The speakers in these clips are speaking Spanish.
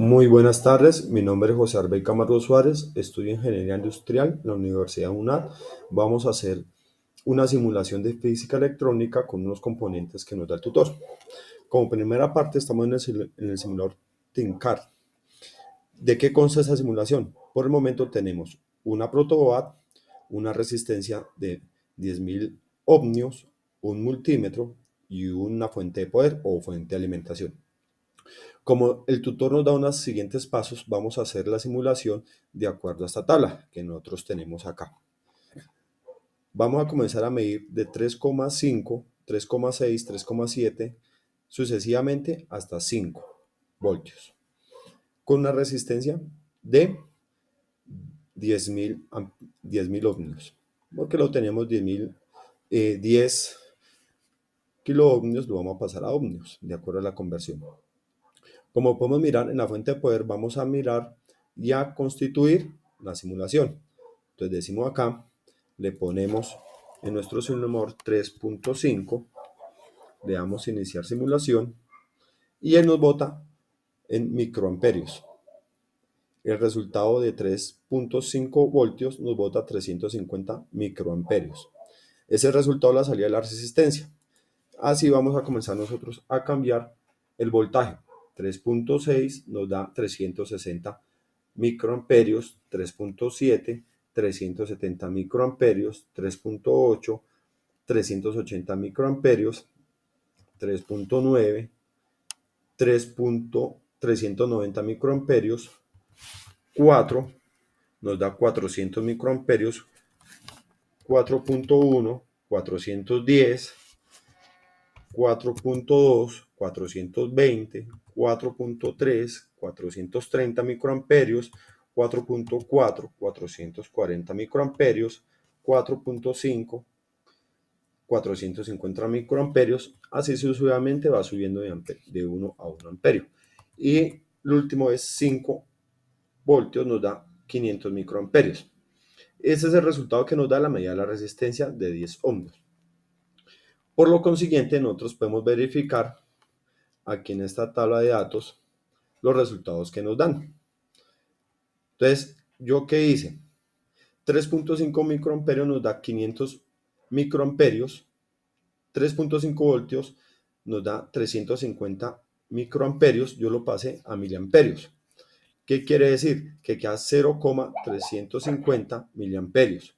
Muy buenas tardes, mi nombre es José Arbey Camargo Suárez, estudio Ingeniería Industrial en la Universidad UNAD. Vamos a hacer una simulación de física electrónica con unos componentes que nos da el tutor. Como primera parte estamos en el simulador ThinCAR. ¿De qué consta esa simulación? Por el momento tenemos una protoboard, una resistencia de 10.000 ohmios, un multímetro y una fuente de poder o fuente de alimentación. Como el tutor nos da unos siguientes pasos, vamos a hacer la simulación de acuerdo a esta tabla que nosotros tenemos acá. Vamos a comenzar a medir de 3,5, 3,6, 3,7, sucesivamente hasta 5 voltios, con una resistencia de 10.000 ohmios. Porque lo tenemos 10 kilo ohmios, lo vamos a pasar a ohmios, de acuerdo a la conversión. Como podemos mirar en la fuente de poder, vamos a mirar y a constituir la simulación. Entonces decimos acá, le ponemos en nuestro simulador 3.5, le damos iniciar simulación y él nos bota en microamperios. El resultado de 3.5 voltios nos bota 350 microamperios. Ese es el resultado de la salida de la resistencia. Así vamos a comenzar nosotros a cambiar el voltaje. 3.6 nos da 360 microamperios, 3.7, 370 microamperios, 3.8, 380 microamperios, 3.9, 3.390 microamperios, 4 nos da 400 microamperios, 4.1, 410, 4.2, 420, 4.3, 430 microamperios, 4.4, 440 microamperios, 4.5, 450 microamperios, así sucesivamente va subiendo de 1 a 1 amperio. Y el último es 5 voltios, nos da 500 microamperios. Ese es el resultado que nos da la medida de la resistencia de 10 ohmios. Por lo consiguiente, nosotros podemos verificar aquí en esta tabla de datos los resultados que nos dan. Entonces, ¿yo qué hice? 3.5 microamperios nos da 500 microamperios, 3.5 voltios nos da 350 microamperios, yo lo pasé a miliamperios. ¿Qué quiere decir? Que queda 0,350 miliamperios.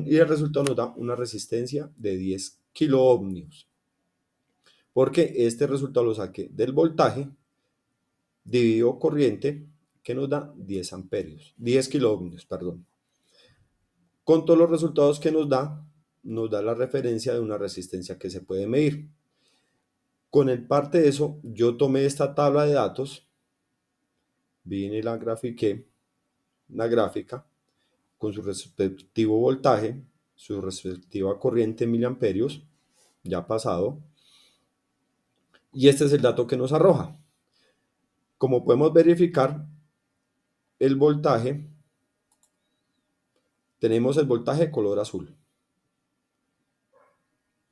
Y el resultado nos da una resistencia de 10 kiloohmios. Porque este resultado lo saqué del voltaje dividido corriente, que nos da 10 amperios, 10 kiloohmios, perdón. Con todos los resultados que nos da la referencia de una resistencia que se puede medir. Con el parte de eso, yo tomé esta tabla de datos, vine y la grafiqué, una gráfica, con su respectivo voltaje, su respectiva corriente en miliamperios, ya pasado, y este es el dato que nos arroja. Como podemos verificar, el voltaje, tenemos el voltaje color azul,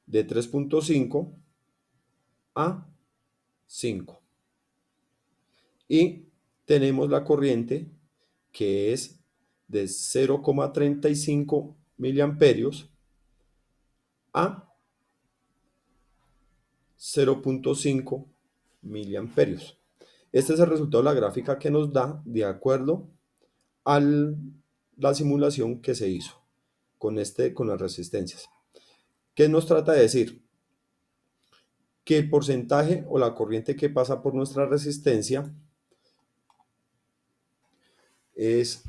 de 3.5 a 5. Y tenemos la corriente que es de 0,35 miliamperios a 0.5 miliamperios. Este es el resultado de la gráfica que nos da de acuerdo a la simulación que se hizo con las resistencias. ¿Qué nos trata de decir? Que el porcentaje o la corriente que pasa por nuestra resistencia es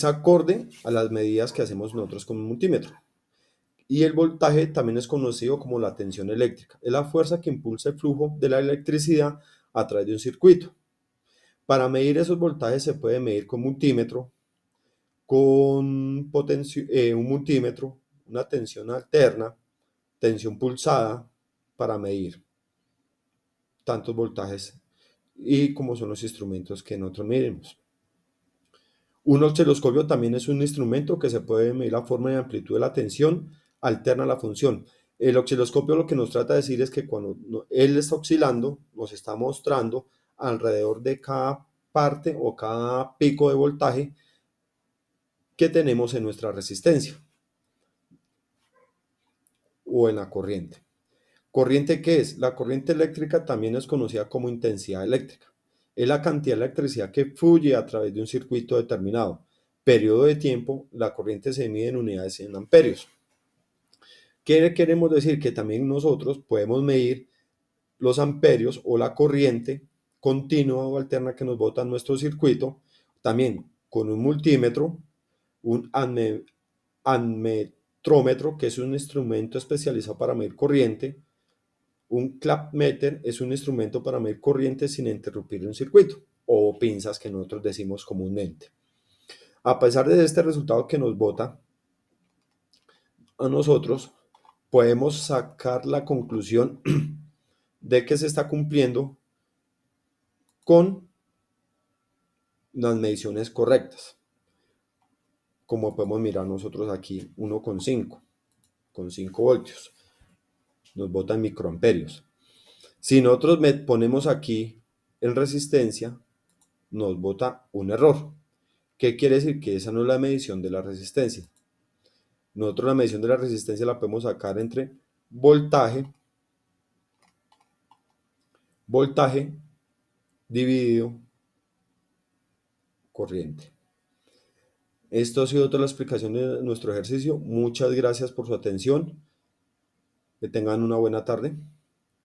acorde a las medidas que hacemos nosotros con un multímetro. Y el voltaje también es conocido como la tensión eléctrica. Es la fuerza que impulsa el flujo de la electricidad a través de un circuito. Para medir esos voltajes se puede medir con multímetro, con un multímetro, una tensión alterna, tensión pulsada, para medir tantos voltajes y como son los instrumentos que nosotros medimos. Un osciloscopio también es un instrumento que se puede medir la forma y amplitud de la tensión, alterna la función. El osciloscopio lo que nos trata de decir es que cuando él está oscilando, nos está mostrando alrededor de cada parte o cada pico de voltaje que tenemos en nuestra resistencia o en la corriente. ¿Corriente qué es? La corriente eléctrica también es conocida como intensidad eléctrica. Es la cantidad de electricidad que fluye a través de un circuito determinado. Periodo de tiempo, la corriente se mide en unidades en amperios. ¿Qué queremos decir? Que también nosotros podemos medir los amperios o la corriente continua o alterna que nos bota en nuestro circuito, también con un multímetro, un ammetrómetro, que es un instrumento especializado para medir corriente. Un clapmeter es un instrumento para medir corriente sin interrumpir un circuito, o pinzas que nosotros decimos comúnmente. A pesar de este resultado que nos bota a nosotros, podemos sacar la conclusión de que se está cumpliendo con las mediciones correctas. Como podemos mirar nosotros aquí, 1,5 con 5 voltios. Nos bota en microamperios. Si nosotros ponemos aquí en resistencia, nos bota un error. ¿Qué quiere decir? Que esa no es la medición de la resistencia. Nosotros la medición de la resistencia la podemos sacar entre voltaje dividido corriente. Esto ha sido toda la explicación de nuestro ejercicio. Muchas gracias por su atención. Que tengan una buena tarde.